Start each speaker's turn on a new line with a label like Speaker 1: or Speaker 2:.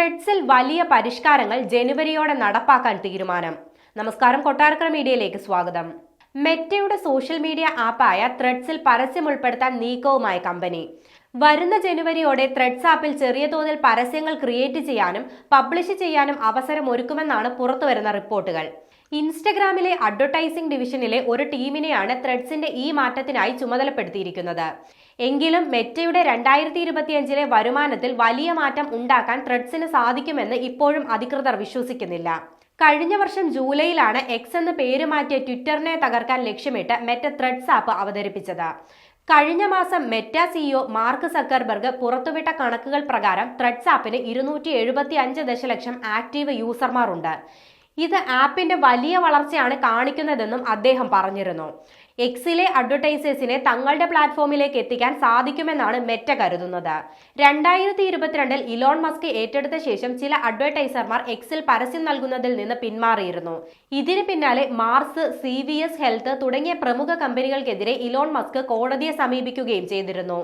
Speaker 1: ത്രെഡ്സിൽ വലിയ പരിഷ്കാരങ്ങൾ ജനുവരിയോടെ നടപ്പാക്കാൻ തീരുമാനം. നമസ്കാരം, കൊട്ടാരക്കര മീഡിയയിലേക്ക് സ്വാഗതം. മെറ്റയുടെ സോഷ്യൽ മീഡിയ ആപ്പായ ത്രെഡ്സിൽ പരസ്യം ഉൾപ്പെടുത്താൻ നീക്കവുമായി കമ്പനി. വരുന്ന ജനുവരിയോടെ ത്രെഡ്സ് ആപ്പിൽ ചെറിയ തോതിൽ പരസ്യങ്ങൾ ക്രിയേറ്റ് ചെയ്യാനും പബ്ലിഷ് ചെയ്യാനും അവസരം ഒരുക്കുമെന്നാണ് പുറത്തുവരുന്ന റിപ്പോർട്ടുകൾ. ഇൻസ്റ്റഗ്രാമിലെ അഡ്വർടൈസിംഗ് ഡിവിഷനിലെ ഒരു ടീമിനെയാണ് ത്രെഡ്സിന്റെ ഈ മാറ്റത്തിനായി ചുമതലപ്പെടുത്തിയിരിക്കുന്നത്. എങ്കിലും മെറ്റയുടെ 2025 വരുമാനത്തിൽ വലിയ മാറ്റം ഉണ്ടാക്കാൻ ത്രെഡ്സിന് സാധിക്കുമെന്ന് ഇപ്പോഴും അധികൃതർ വിശ്വസിക്കുന്നില്ല. കഴിഞ്ഞ വർഷം ജൂലൈയിലാണ് എക്സ് എന്ന് പേര് മാറ്റിയ ട്വിറ്ററിനെ തകർക്കാൻ ലക്ഷ്യമിട്ട് മെറ്റ ത്രെഡ്സ് ആപ്പ് അവതരിപ്പിച്ചത്. കഴിഞ്ഞ മാസം മെറ്റ സിഇഒ മാർക്ക് സക്കർബർഗ് പുറത്തുവിട്ട കണക്കുകൾ പ്രകാരം ത്രെഡ്സ് ആപ്പിന് 275 ദശലക്ഷം ആക്റ്റീവ് യൂസർമാർ ഉണ്ട്. ഇത് ആപ്പിന്റെ വലിയ വളർച്ചയാണ് കാണിക്കുന്നതെന്നും അദ്ദേഹം പറഞ്ഞിരുന്നു. എക്സിലെ അഡ്വർടൈസേഴ്സിനെ തങ്ങളുടെ പ്ലാറ്റ്ഫോമിലേക്ക് എത്തിക്കാൻ സാധിക്കുമെന്നാണ് മെറ്റ കരുതുന്നത്. 2022 ഇലോൺ മസ്ക് ഏറ്റെടുത്ത ശേഷം ചില അഡ്വർടൈസർമാർ എക്സിൽ പരസ്യം നൽകുന്നതിൽ നിന്ന് പിന്മാറിയിരുന്നു. ഇതിന് പിന്നാലെ മാർസ്, CVS ഹെൽത്ത് തുടങ്ങിയ പ്രമുഖ കമ്പനികൾക്കെതിരെ ഇലോൺ മസ്ക് കോടതിയെ സമീപിക്കുകയും ചെയ്തിരുന്നു.